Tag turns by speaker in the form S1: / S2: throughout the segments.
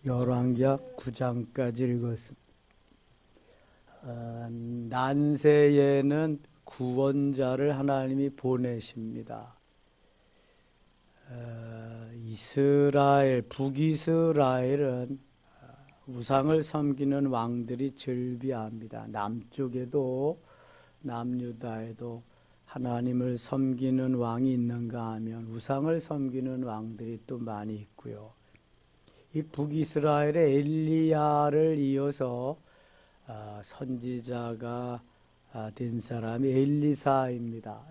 S1: 열왕기하 9장까지 읽었습니다. 난세에는 구원자를 하나님이 보내십니다. 북이스라엘은 우상을 섬기는 왕들이 즐비합니다. 남쪽에도 남유다에도 하나님을 섬기는 왕이 있는가 하면 우상을 섬기는 왕들이 또 많이 있고요. 이 북이스라엘의 엘리야를 이어서 선지자가 된 사람이 엘리사입니다.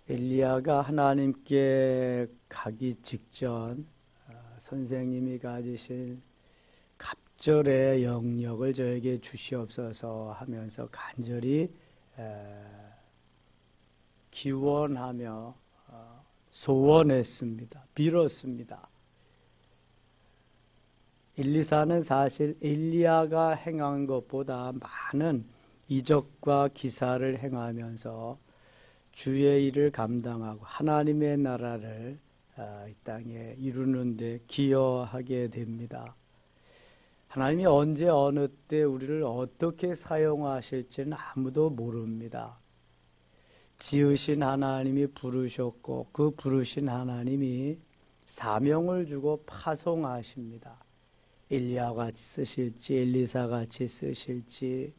S1: 엘리야가 하나님께 가기 직전 선생님이 가지신 갑절의 영역을 저에게 주시옵소서 하면서 간절히 기원하며 소원했습니다. 빌었습니다. 엘리사는 사실 엘리야가 행한 것보다 많은 이적과 기사를 행하면서 주의 일을 감당하고 하나님의 나라를 이 땅에 이루는 데 기여하게 됩니다. 하나님이 언제 어느 때 우리를 어떻게 사용하실지는 아무도 모릅니다. 지으신 하나님이 부르셨고 그 부르신 하나님이 사명을 주고 파송하십니다. 엘리야 같이 쓰실지 엘리사 같이 쓰실지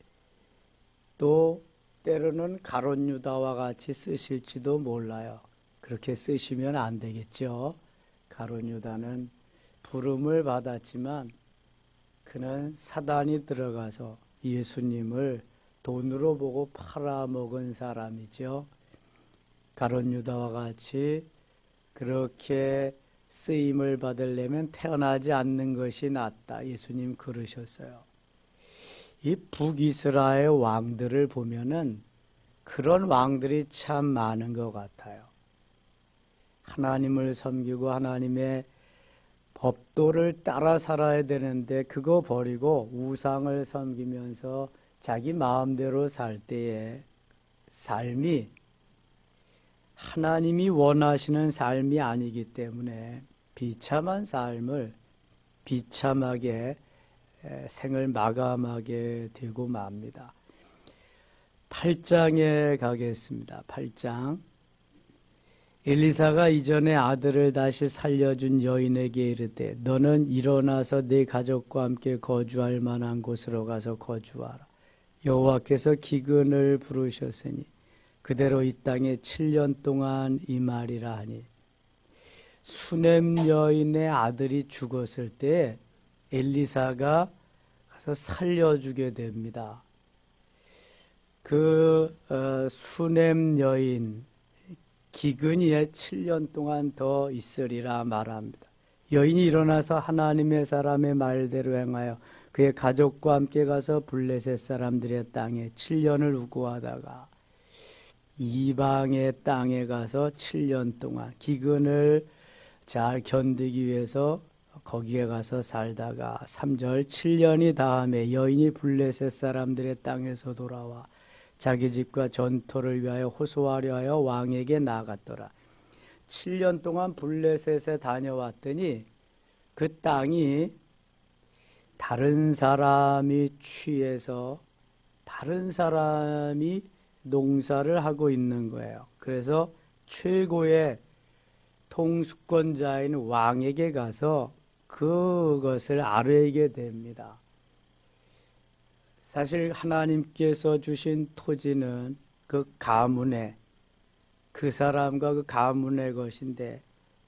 S1: 또 때로는 가룟 유다와 같이 쓰실지도 몰라요. 그렇게 쓰시면 안 되겠죠. 가룟 유다는 부름을 받았지만 그는 사단이 들어가서 예수님을 돈으로 보고 팔아먹은 사람이죠. 가룟 유다와 같이 그렇게 쓰임을 받으려면 태어나지 않는 것이 낫다. 예수님 그러셨어요. 이 북이스라엘 왕들을 보면은 그런 왕들이 참 많은 것 같아요. 하나님을 섬기고 하나님의 법도를 따라 살아야 되는데 그거 버리고 우상을 섬기면서 자기 마음대로 살 때의 삶이 하나님이 원하시는 삶이 아니기 때문에 비참한 삶을 비참하게 생을 마감하게 되고 맙니다. 8장에 가겠습니다. 8장. 엘리사가 이전에 아들을 다시 살려준 여인에게 이르되 너는 일어나서 네 가족과 함께 거주할 만한 곳으로 가서 거주하라. 여호와께서 기근을 부르셨으니 그대로 이 땅에 7년 동안 임하리라 하니 수넴 여인의 아들이 죽었을 때 엘리사가 가서 살려주게 됩니다. 그 수넴 여인 기근이 7년 동안 더 있으리라 말합니다. 여인이 일어나서 하나님의 사람의 말대로 행하여 그의 가족과 함께 가서 블레셋 사람들의 땅에 7년을 우고하다가 이방의 땅에 가서 7년 동안 기근을 잘 견디기 위해서 거기에 가서 살다가 3절 7년이 다음에 여인이 블레셋 사람들의 땅에서 돌아와 자기 집과 전토를 위하여 호소하려 하여 왕에게 나아갔더라. 7년 동안 블레셋에 다녀왔더니 그 땅이 다른 사람이 취해서 다른 사람이 농사를 하고 있는 거예요. 그래서 최고의 통수권자인 왕에게 가서 그것을 아뢰게 됩니다. 사실 하나님께서 주신 토지는 그 가문의 그 사람과 그 가문의 것인데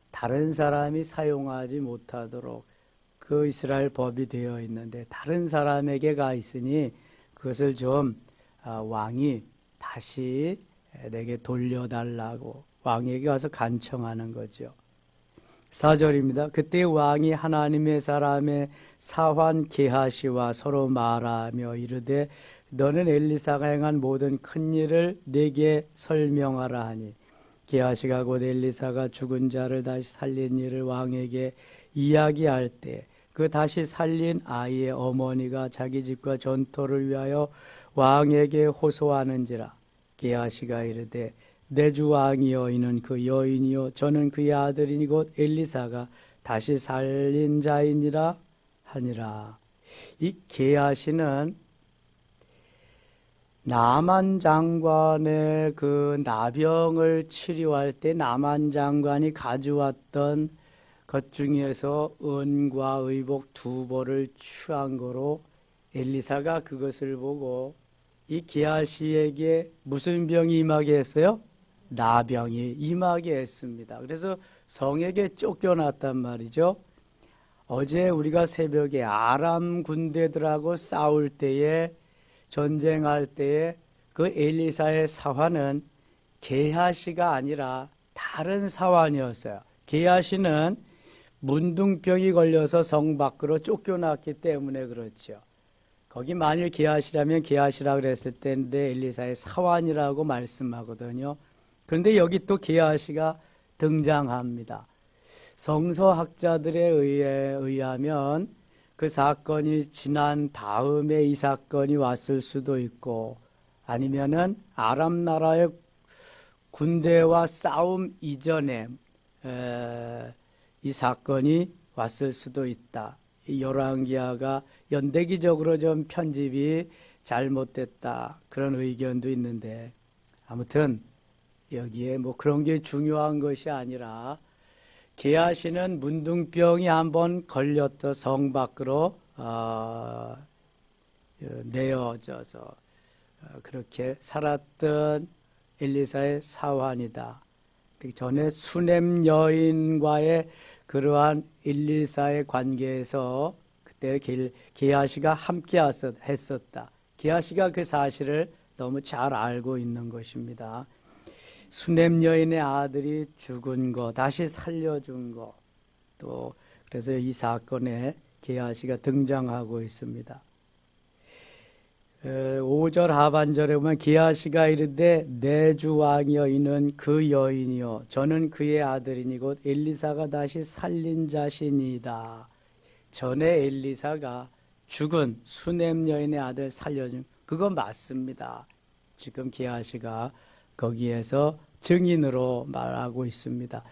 S1: 다른 사람이 사용하지 못하도록 그 이스라엘 법이 되어 있는데 다른 사람에게 가 있으니 그것을 좀 왕이 다시 내게 돌려달라고 왕에게 가서 간청하는 거죠. 4절입니다. 그때 왕이 하나님의 사람의 사환 게하시와 서로 말하며 이르되 너는 엘리사가 행한 모든 큰 일을 내게 설명하라 하니 게하시가 곧 엘리사가 죽은 자를 다시 살린 일을 왕에게 이야기할 때 그 다시 살린 아이의 어머니가 자기 집과 전토를 위하여 왕에게 호소하는지라. 게하시가 이르되 내 주 왕이여 이는 그 여인이요 저는 그의 아들이니 곧 엘리사가 다시 살린 자이니라 하니라. 이 게하시는 나만 장관의 그 나병을 치료할 때 나만 장관이 가져왔던 것 중에서 은과 의복 두 벌을 취한 거로 엘리사가 그것을 보고 이 게하시에게 무슨 병이 임하게 했어요? 나병이 임하게 했습니다. 그래서 성에게 쫓겨났단 말이죠. 어제 우리가 새벽에 아람 군대들하고 싸울 때에 전쟁할 때에 그 엘리사의 사환은 게하시가 아니라 다른 사환이었어요. 게하시는 문둥병이 걸려서 성 밖으로 쫓겨났기 때문에 그렇죠. 거기 만일 게하시라면 게하시라 그랬을 때인데 엘리사의 사환이라고 말씀하거든요. 그런데 여기 또 게하시가 등장합니다. 성서학자들에 의하면 그 사건이 지난 다음에 이 사건이 왔을 수도 있고 아니면은 아람 나라의 군대와 싸움 이전에 이 사건이 왔을 수도 있다. 이 열왕기하가 연대기적으로 좀 편집이 잘못됐다. 그런 의견도 있는데 아무튼 여기에 뭐 그런 게 중요한 것이 아니라 게하시는 문둥병이 한번 걸렸던 성 밖으로 내어져서 그렇게 살았던 엘리사의 사환이다. 그 전에 수넴 여인과의 그러한 엘리사의 관계에서 그때 게하시가 함께 했었다. 게하시가 그 사실을 너무 잘 알고 있는 것입니다. 수넴 여인의 아들이 죽은 거, 다시 살려준 거, 또 그래서 이 사건에 게하시가 등장하고 있습니다. 5절 하반절에 보면 게하시가 이르되 내 주 왕이여 이는 그 여인이요 저는 그의 아들이니 곧 엘리사가 다시 살린 자신이다. 전에 엘리사가 죽은 수넴 여인의 아들 살려준 그거 맞습니다. 지금 게하시가 거기에서 증인으로 말하고 있습니다.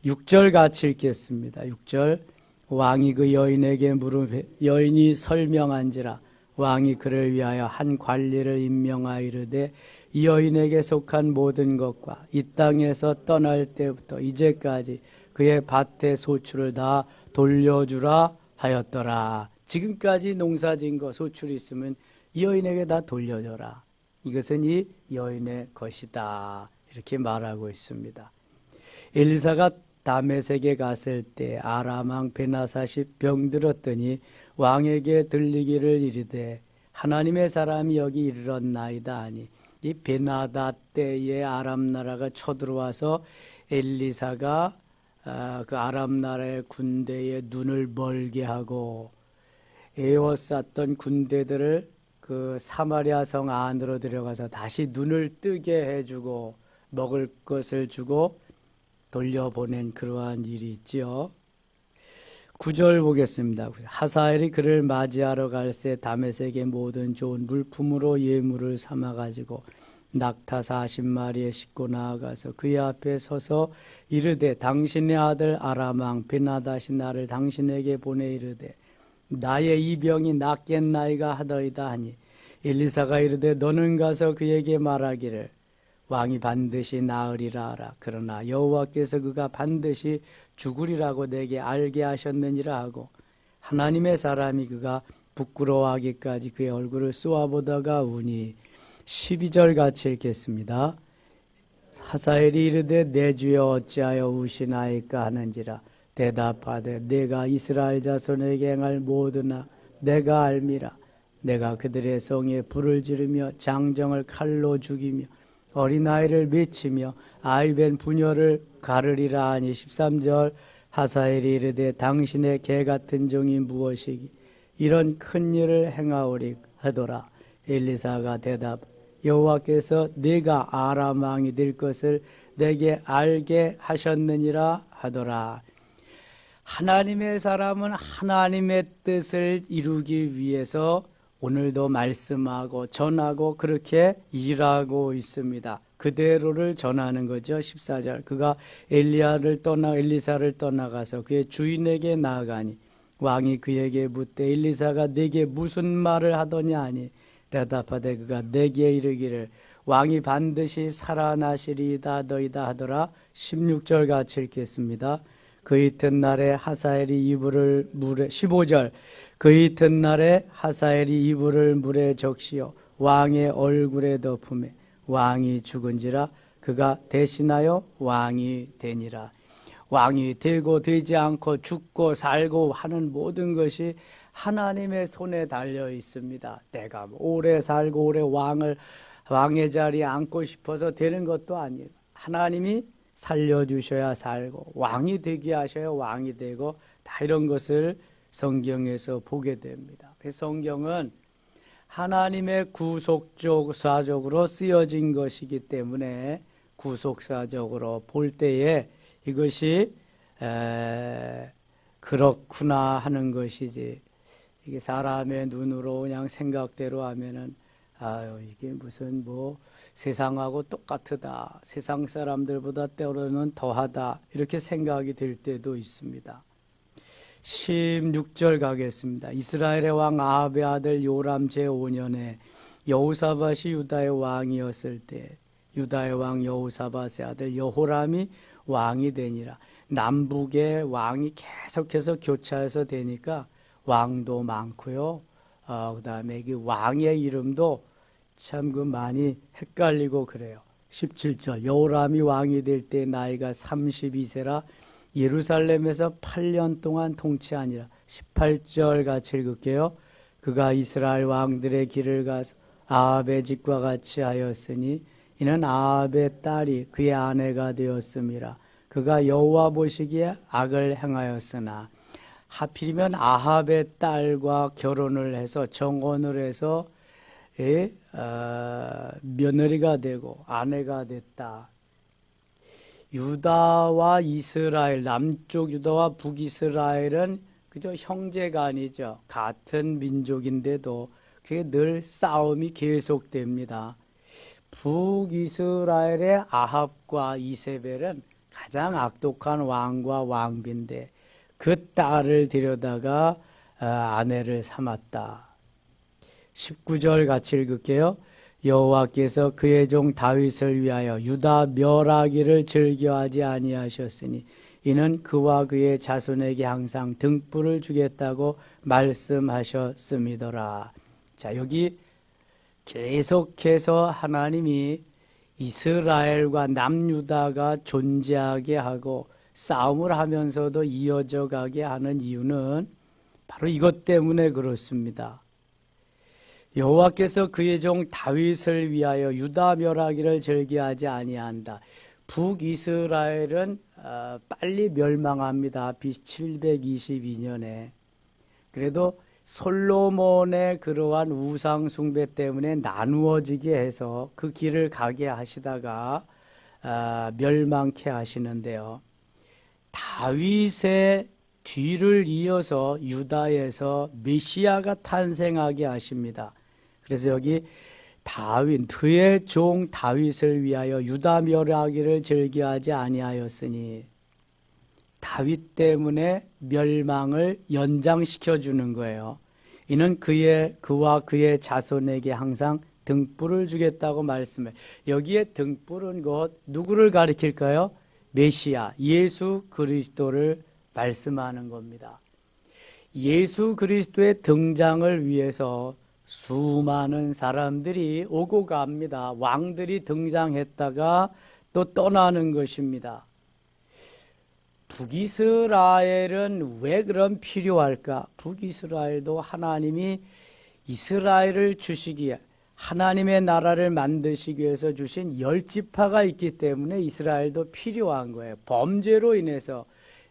S1: 6절 같이 읽겠습니다. 6절 왕이 그 여인에게 물으되 여인이 설명한지라 왕이 그를 위하여 한 관리를 임명하여 이르되 이 여인에게 속한 모든 것과 이 땅에서 떠날 때부터 이제까지 그의 밭의 소출을 다 돌려주라 하였더라. 지금까지 농사진 거 소출이 있으면 이 여인에게 다 돌려줘라. 이것은 이 여인의 것이다. 이렇게 말하고 있습니다. 엘리사가 다메섹에 갔을 때 아람 왕 베나사시 병들었더니 왕에게 들리기를 이르되 하나님의 사람이 여기 이르렀나이다 하니 이 베나다 때에 아람 나라가 쳐들어와서 엘리사가 그 아람 나라의 군대에 눈을 멀게 하고 에워쌌던 군대들을 그 사마리아 성 안으로 들어가서 다시 눈을 뜨게 해주고 먹을 것을 주고 돌려보낸 그러한 일이 있지요. 9절 보겠습니다. 하사엘이 그를 맞이하러 갈새 다메섹의 모든 좋은 물품으로 예물을 삼아가지고 낙타 40마리에 싣고 나아가서 그의 앞에 서서 이르되 당신의 아들 아람 왕 베나다시 나를 당신에게 보내 이르되 나의 이 병이 낫겠나이가 하더이다 하니 엘리사가 이르되 너는 가서 그에게 말하기를 왕이 반드시 나으리라 하라. 그러나 여호와께서 그가 반드시 죽으리라고 내게 알게 하셨느니라 하고 하나님의 사람이 그가 부끄러워하기까지 그의 얼굴을 쏘아보다가 우니 12절 같이 읽겠습니다. 하사엘이 이르되 내 주여 어찌하여 우시나이까 하는지라 대답하되 내가 이스라엘 자손에게 행할 모든 내가 알미라. 내가 그들의 성에 불을 지르며 장정을 칼로 죽이며 어린아이를 미치며 아이벤 부녀를 가르리라 하니 13절 하사엘이 이르되 당신의 개같은 종이 무엇이기 이런 큰 일을 행하오리 하더라. 엘리사가 대답 여호와께서 네가 아람 왕이 될 것을 내게 알게 하셨느니라 하더라. 하나님의 사람은 하나님의 뜻을 이루기 위해서 오늘도 말씀하고 전하고 그렇게 일하고 있습니다. 그대로를 전하는 거죠. 14절. 그가 엘리사를 떠나가서 그의 주인에게 나아가니 왕이 그에게 묻되 엘리사가 내게 무슨 말을 하더냐 하니 대답하되 그가 내게 이르기를 왕이 반드시 살아나시리이다 너희다 하더라. 16절 같이 읽겠습니다. 그 이튿날에 하사엘이 이불을 물에 15절 그 이튿날에 하사엘이 이불을 물에 적시어 왕의 얼굴에 덮음에 왕이 죽은지라 그가 대신하여 왕이 되니라. 왕이 되고 되지 않고 죽고 살고 하는 모든 것이 하나님의 손에 달려 있습니다. 내가 오래 살고 오래 왕의 자리에 앉고 싶어서 되는 것도 아니에요. 하나님이 살려주셔야 살고 왕이 되게 하셔야 왕이 되고 다 이런 것을 성경에서 보게 됩니다. 성경은 하나님의 구속사적으로 쓰여진 것이기 때문에 구속사적으로 볼 때에 이것이 그렇구나 하는 것이지 이게 사람의 눈으로 그냥 생각대로 하면은 아유 이게 무슨 뭐 세상하고 똑같다 세상 사람들보다 때로는 더하다 이렇게 생각이 될 때도 있습니다. 16절 가겠습니다. 이스라엘의 왕 아합의 아들 요람 제5년에 여호사밧이 유다의 왕이었을 때 유다의 왕 여호사밧의 아들 여호람이 왕이 되니라. 남북의 왕이 계속해서 교차해서 되니까 왕도 많고요. 그 다음에 그 왕의 이름도 참 그 많이 헷갈리고 그래요. 17절 여호람이 왕이 될 때 나이가 32세라 예루살렘에서 8년 동안 통치하니라. 18절 같이 읽을게요. 그가 이스라엘 왕들의 길을 가서 아합의 집과 같이 하였으니 이는 아합의 딸이 그의 아내가 되었음이라. 그가 여호와 보시기에 악을 행하였으나 하필이면 아합의 딸과 결혼을 해서 정혼을 해서 며느리가 되고 아내가 됐다. 유다와 이스라엘, 남쪽 유다와 북이스라엘은 그저 형제가 아니죠. 같은 민족인데도 그게 늘 싸움이 계속됩니다. 북이스라엘의 아합과 이세벨은 가장 악독한 왕과 왕비인데 그 딸을 데려다가 아내를 삼았다. 19절 같이 읽을게요. 여호와께서 그의 종 다윗을 위하여 유다 멸하기를 즐겨하지 아니하셨으니 이는 그와 그의 자손에게 항상 등불을 주겠다고 말씀하셨음이더라. 자, 여기 계속해서 하나님이 이스라엘과 남유다가 존재하게 하고 싸움을 하면서도 이어져 가게 하는 이유는 바로 이것 때문에 그렇습니다. 여호와께서 그의 종 다윗을 위하여 유다 멸하기를 즐겨하지 아니한다. 북이스라엘은 빨리 멸망합니다. BC 722년에. 그래도 솔로몬의 그러한 우상 숭배 때문에 나누어지게 해서 그 길을 가게 하시다가 멸망케 하시는데요. 다윗의 뒤를 이어서 유다에서 메시아가 탄생하게 하십니다. 그래서 여기 다윗, 그의 종 다윗을 위하여 유다 멸하기를 즐겨하지 아니하였으니 다윗 때문에 멸망을 연장시켜 주는 거예요. 이는 그와 그의 자손에게 항상 등불을 주겠다고 말씀해. 여기에 등불은 곧 누구를 가리킬까요? 메시아, 예수 그리스도를 말씀하는 겁니다. 예수 그리스도의 등장을 위해서 수많은 사람들이 오고 갑니다. 왕들이 등장했다가 또 떠나는 것입니다. 북이스라엘은 왜 그럼 필요할까? 북이스라엘도 하나님이 이스라엘을 주시기에 하나님의 나라를 만드시기 위해서 주신 10지파가 있기 때문에 이스라엘도 필요한 거예요. 범죄로 인해서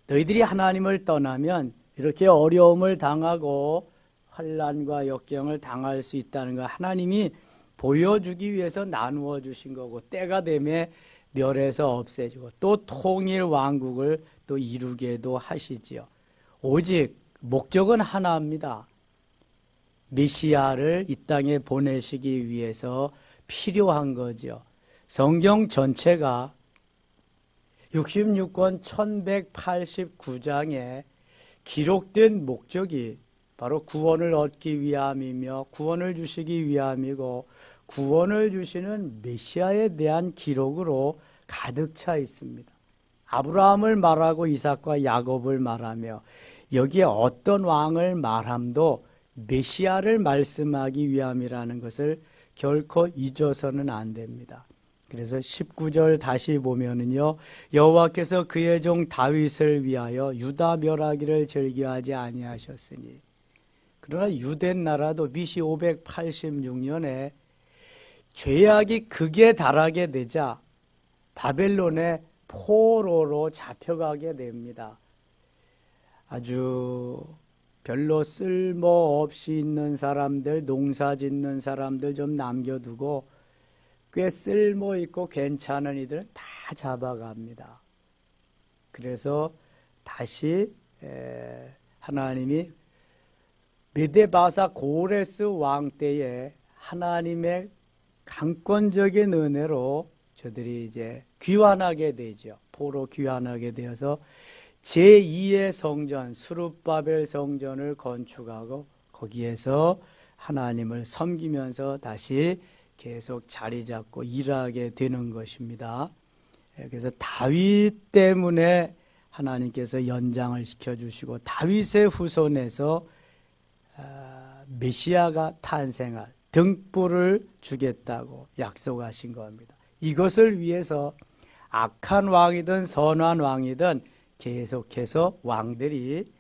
S1: 너희들이 하나님을 떠나면 이렇게 어려움을 당하고 환난과 역경을 당할 수 있다는 거 하나님이 보여주기 위해서 나누어 주신 거고 때가 되면 멸해서 없애지고 또 통일 왕국을 또 이루게도 하시지요. 오직 목적은 하나입니다. 메시아를 이 땅에 보내시기 위해서 필요한 거죠. 성경 전체가 66권 1189장에 기록된 목적이 바로 구원을 얻기 위함이며 구원을 주시기 위함이고 구원을 주시는 메시아에 대한 기록으로 가득 차 있습니다. 아브라함을 말하고 이삭과 야곱을 말하며 여기에 어떤 왕을 말함도 메시아를 말씀하기 위함이라는 것을 결코 잊어서는 안 됩니다. 그래서 19절 다시 보면은요, 여호와께서 그의 종 다윗을 위하여 유다 멸하기를 즐겨하지 아니하셨으니. 그러나 유대 나라도 BC 586년에 죄악이 극에 달하게 되자 바벨론의 포로로 잡혀가게 됩니다. 아주 별로 쓸모없이 있는 사람들, 농사 짓는 사람들 좀 남겨두고 꽤 쓸모있고 괜찮은 이들은 다 잡아갑니다. 그래서 다시 하나님이 메데바사 고레스 왕 때에 하나님의 강권적인 은혜로 저들이 이제 귀환하게 되죠. 포로 귀환하게 되어서 제2의 성전, 스룹바벨 성전을 건축하고 거기에서 하나님을 섬기면서 다시 계속 자리 잡고 일하게 되는 것입니다. 그래서 다윗 때문에 하나님께서 연장을 시켜주시고 다윗의 후손에서 메시아가 탄생할 등불을 주겠다고 약속하신 겁니다. 이것을 위해서 악한 왕이든 선한 왕이든 계속해서 왕들이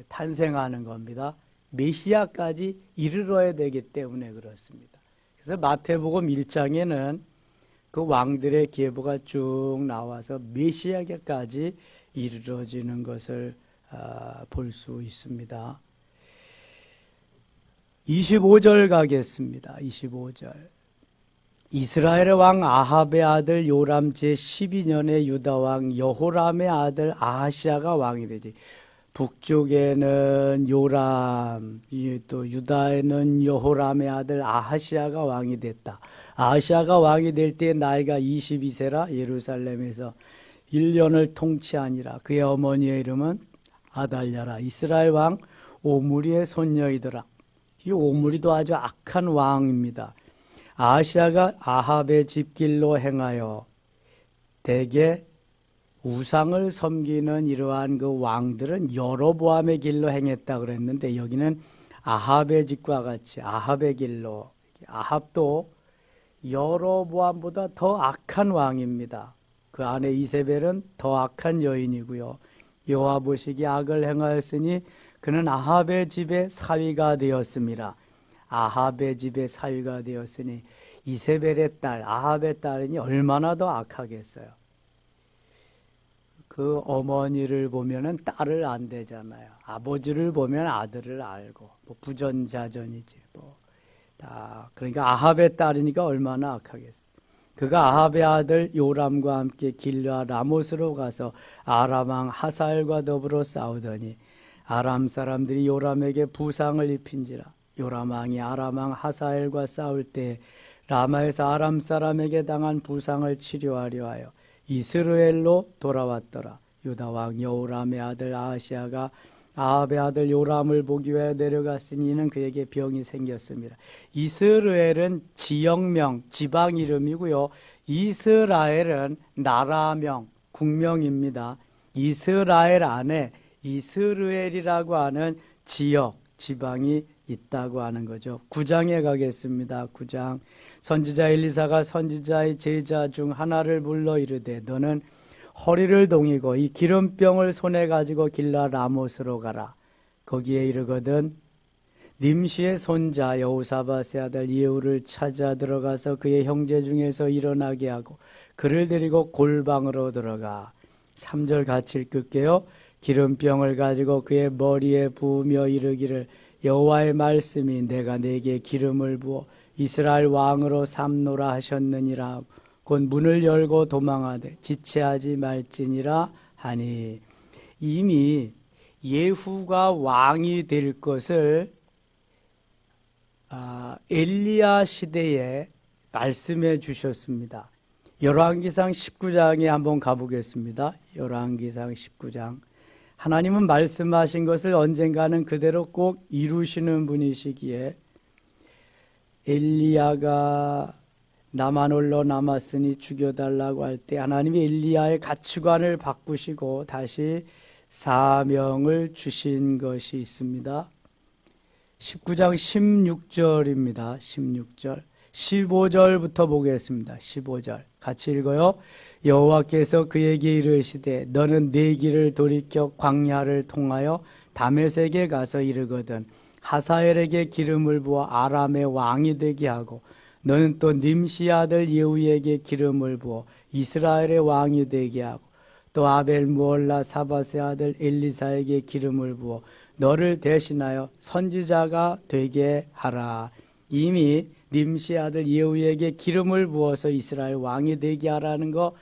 S1: 탄생하는 겁니다. 메시아까지 이르러야 되기 때문에 그렇습니다. 그래서 마태복음 1장에는 그 왕들의 계보가 쭉 나와서 메시아까지 이르러지는 것을 볼 수 있습니다. 25절 가겠습니다. 25절. 이스라엘의 왕 아합의 아들 요람 제12년에 유다 왕 여호람의 아들 아하시아가 왕이 되지. 북쪽에는 요람, 또 유다에는 여호람의 아들 아하시아가 왕이 됐다. 아하시아가 왕이 될 때 나이가 22세라 예루살렘에서 1년을 통치하니라. 그의 어머니의 이름은 아달랴라. 이스라엘 왕 오므리의 손녀이더라. 이 오므리도 아주 악한 왕입니다. 아하시아가 아합의 집길로 행하여 대개 우상을 섬기는 이러한 그 왕들은 여로보암의 길로 행했다 그랬는데 여기는 아합의 집과 같이 아합의 길로, 아합도 여로보암보다 더 악한 왕입니다. 그 아내 이세벨은 더 악한 여인이고요. 여호와 보시기에 악을 행하였으니 그는 아합의 집의 사위가 되었습니다. 아합의 집의 사위가 되었으니 이세벨의 딸, 아합의 딸이니 얼마나 더 악하겠어요. 그 어머니를 보면은 딸을 안 되잖아요. 아버지를 보면 아들을 알고, 뭐 부전자전이지, 뭐 다. 그러니까 아합의 딸이니까 얼마나 악하겠어요. 그가 아합의 아들 요람과 함께 길르아 라못으로 가서 아람 왕 하사엘과 더불어 싸우더니 아람 사람들이 요람에게 부상을 입힌지라. 요람 왕이 아람 왕 하사엘과 싸울 때 라마에서 아람 사람에게 당한 부상을 치료하려 하여 이스라엘로 돌아왔더라. 유다 왕 여호람의 아들 아하시아가 아합의 아들 요람을 보기 위해 내려갔으니 이는 그에게 병이 생겼습니다. 이스라엘은 지역명, 지방 이름이고요. 이스라엘은 나라명, 국명입니다. 이스라엘 안에 이스라엘이라고 하는 지역, 지방이 있다고 하는 거죠. 9장에 가겠습니다. 9장. 선지자 엘리사가 선지자의 제자 중 하나를 불러 이르되 너는 허리를 동이고 이 기름병을 손에 가지고 길라 라못으로 가라. 거기에 이르거든 님시의 손자 여호사밧의 아들 예후를 찾아 들어가서 그의 형제 중에서 일어나게 하고 그를 데리고 골방으로 들어가. 3절 같이 읽을게요. 기름병을 가지고 그의 머리에 부으며 이르기를 여호와의 말씀이 내가 네게 기름을 부어 이스라엘 왕으로 삼노라 하셨느니라. 곧 문을 열고 도망하되 지체하지 말지니라 하니. 이미 예후가 왕이 될 것을 엘리야 시대에 말씀해 주셨습니다. 열왕기상 19장에 한번 가보겠습니다. 열왕기상 19장. 하나님은 말씀하신 것을 언젠가는 그대로 꼭 이루시는 분이시기에 엘리야가 나만 홀로 남았으니 죽여달라고 할 때 하나님이 엘리야의 가치관을 바꾸시고 다시 사명을 주신 것이 있습니다. 19장 16절입니다. 16절. 15절부터 보겠습니다. 15절. 같이 읽어요. 여호와께서 그에게 이르시되 너는 내 길을 돌이켜 광야를 통하여 다메섹에 가서 이르거든 하사엘에게 기름을 부어 아람의 왕이 되게 하고 너는 또 님시 아들 예후에게 기름을 부어 이스라엘의 왕이 되게 하고 또 아벨 무올라 사밧의 아들 엘리사에게 기름을 부어 너를 대신하여 선지자가 되게 하라. 이미 님시 아들 예후에게 기름을 부어서 이스라엘 왕이 되게 하라는 거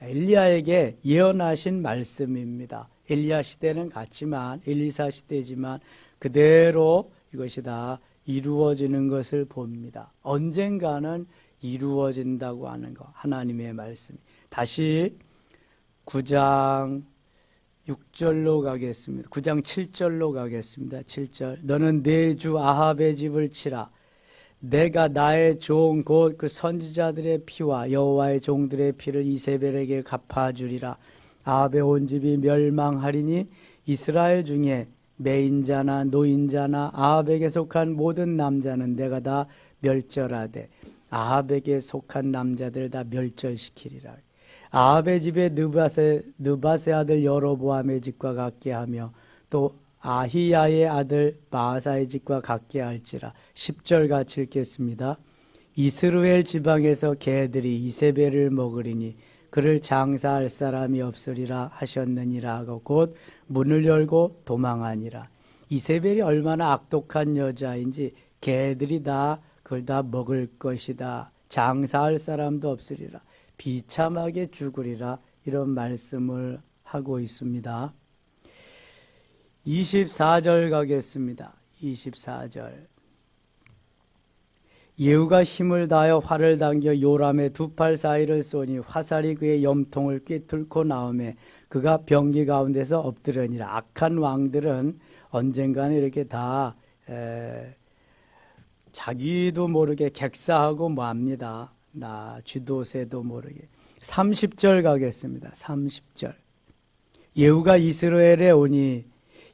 S1: 엘리야에게 예언하신 말씀입니다. 엘리야 시대는 같지만 엘리사 시대지만 그대로 이것이 다 이루어지는 것을 봅니다. 언젠가는 이루어진다고 하는 거 하나님의 말씀. 다시 9장 6절로 가겠습니다. 9장 7절로 가겠습니다. 7절. 너는 내 주 아합의 집을 치라. 내가 나의 종 곧 그 선지자들의 피와 여호와의 종들의 피를 이세벨에게 갚아주리라. 아합의 온 집이 멸망하리니 이스라엘 중에 매인자나 노인자나 아합에게 속한 모든 남자는 내가 다 멸절하되 아합에게 속한 남자들 다 멸절시키리라. 아합의 집에 느바세 아들 여로보암의 집과 같게 하며 또 아히야의 아들 바하사의 집과 같게 할지라. 10절 같이 읽겠습니다. 이스라엘 지방에서 개들이 이세벨을 먹으리니 그를 장사할 사람이 없으리라 하셨느니라 하고 곧 문을 열고 도망하니라. 이세벨이 얼마나 악독한 여자인지 개들이 다 그걸 다 먹을 것이다. 장사할 사람도 없으리라. 비참하게 죽으리라. 이런 말씀을 하고 있습니다. 24절 가겠습니다. 24절. 예후가 힘을 다하여 활을 당겨 요람의 두 팔 사이를 쏘니 화살이 그의 염통을 꿰뚫고 나오매 그가 병기 가운데서 엎드려니라. 악한 왕들은 언젠가는 이렇게 다 자기도 모르게 객사하고 뭐합니다. 나 쥐도새도 모르게. 30절 가겠습니다. 30절. 예후가 이스라엘에 오니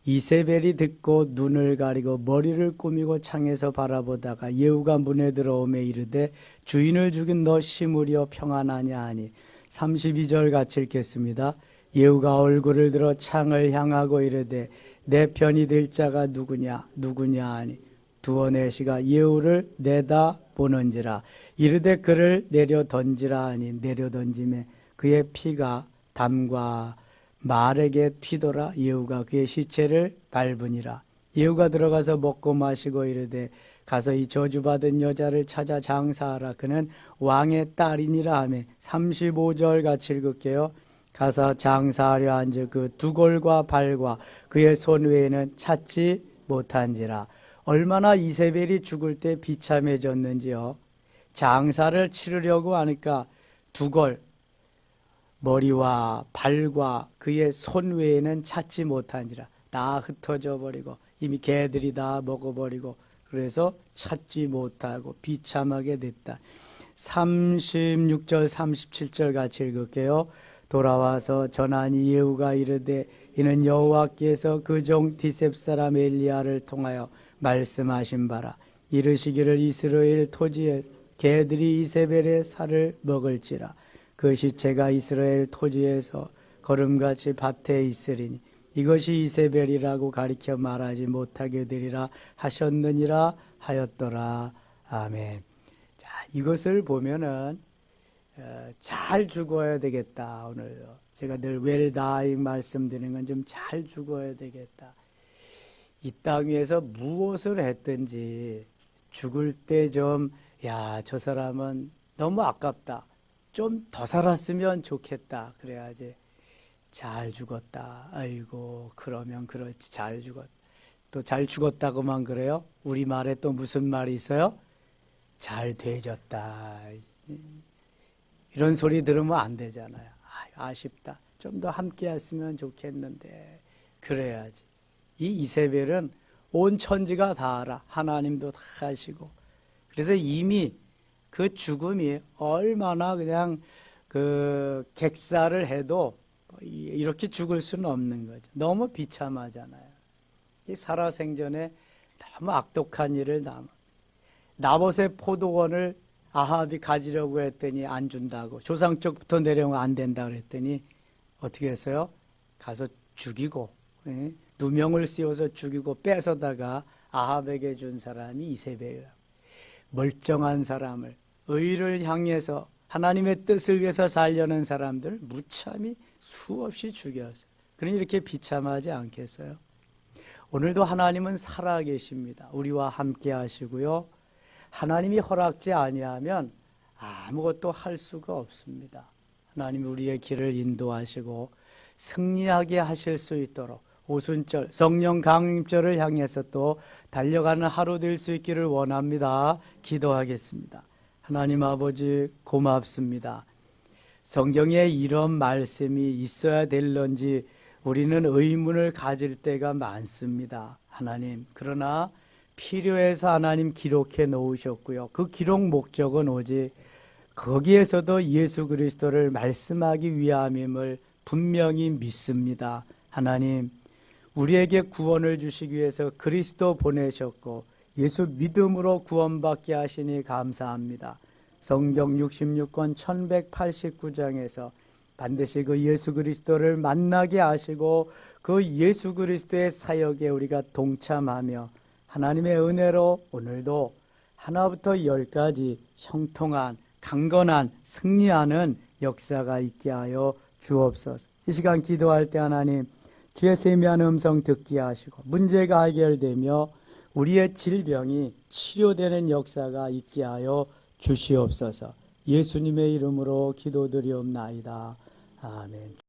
S1: 이세벨이 듣고 눈을 가리고 머리를 꾸미고 창에서 바라보다가 예후가 문에 들어오매 이르되 주인을 죽인 너 시므리여 평안하냐 하니 32절 같이 읽겠습니다. 예후가 얼굴을 들어 창을 향하고 이르되 내 편이 될 자가 누구냐 하니 두어네시가 예후를 내다보는지라. 이르되 그를 내려 던지라 하니 내려 던짐에 그의 피가 담과 말에게 튀더라. 예후가 그의 시체를 밟으니라. 예후가 들어가서 먹고 마시고 이르되 가서 이 저주받은 여자를 찾아 장사하라. 그는 왕의 딸이니라 하며 35절 같이 읽을게요. 가서 장사하려 한즉 그 두골과 발과 그의 손 외에는 찾지 못한지라. 얼마나 이세벨이 죽을 때 비참해졌는지요. 장사를 치르려고 하니까 두골 머리와 발과 그의 손 외에는 찾지 못한지라. 다 흩어져 버리고 이미 개들이 다 먹어버리고 그래서 찾지 못하고 비참하게 됐다. 36절 37절 같이 읽을게요. 돌아와서 전하니 예후가 이르되 이는 여호와께서 그 종 디셉 사람 엘리야를 통하여 말씀하신 바라. 이르시기를 이스라엘 토지에 개들이 이세벨의 살을 먹을지라. 그 시체가 이스라엘 토지에서 거름같이 밭에 있으리니 이것이 이세벨이라고 가리켜 말하지 못하게 되리라 하셨느니라 하였더라. 아멘. 자, 이것을 보면은 잘 죽어야 되겠다. 오늘 제가 늘 웰다잉 말씀드리는 건 좀 잘 죽어야 되겠다. 이 땅 위에서 무엇을 했든지 죽을 때 좀 저 사람은 너무 아깝다. 좀 더 살았으면 좋겠다. 그래야지 잘 죽었다. 아이고 그러면 그렇지 잘 죽었다. 또 잘 죽었다고만 그래요? 우리말에 또 무슨 말이 있어요? 잘 되졌다. 이런 소리 들으면 안 되잖아요. 아쉽다. 좀 더 함께 했으면 좋겠는데. 그래야지. 이 이세벨은 온 천지가 다 알아. 하나님도 다 아시고. 그래서 이미 그 죽음이 얼마나 그냥 그 객사를 해도 이렇게 죽을 수는 없는 거죠. 너무 비참하잖아요. 이 살아생전에 너무 악독한 일을 나봇의 포도원을 아합이 가지려고 했더니 안 준다고, 조상 쪽부터 내려오면 안 된다 그랬더니 어떻게 했어요? 가서 죽이고, 누명을 씌워서 죽이고 뺏어다가 아합에게 준 사람이 이세벨이라고. 멀쩡한 사람을, 의를 향해서 하나님의 뜻을 위해서 살려는 사람들 무참히 수없이 죽였어요. 그러니 이렇게 비참하지 않겠어요? 오늘도 하나님은 살아계십니다. 우리와 함께 하시고요. 하나님이 허락지 아니하면 아무것도 할 수가 없습니다. 하나님이 우리의 길을 인도하시고 승리하게 하실 수 있도록 오순절 성령 강림절을 향해서 또 달려가는 하루 될 수 있기를 원합니다. 기도하겠습니다. 하나님 아버지 고맙습니다. 성경에 이런 말씀이 있어야 될런지 우리는 의문을 가질 때가 많습니다. 하나님, 그러나 필요해서 하나님 기록해 놓으셨고요. 그 기록 목적은 오직 거기에서도 예수 그리스도를 말씀하기 위함임을 분명히 믿습니다. 하나님, 우리에게 구원을 주시기 위해서 그리스도 보내셨고 예수 믿음으로 구원받게 하시니 감사합니다. 성경 66권 1189장에서 반드시 그 예수 그리스도를 만나게 하시고 그 예수 그리스도의 사역에 우리가 동참하며 하나님의 은혜로 오늘도 하나부터 열까지 형통한 강건한 승리하는 역사가 있게 하여 주옵소서. 이 시간 기도할 때 하나님 주의 세미한 음성 듣게 하시고 문제가 해결되며 우리의 질병이 치료되는 역사가 있게 하여 주시옵소서. 예수님의 이름으로 기도드리옵나이다. 아멘.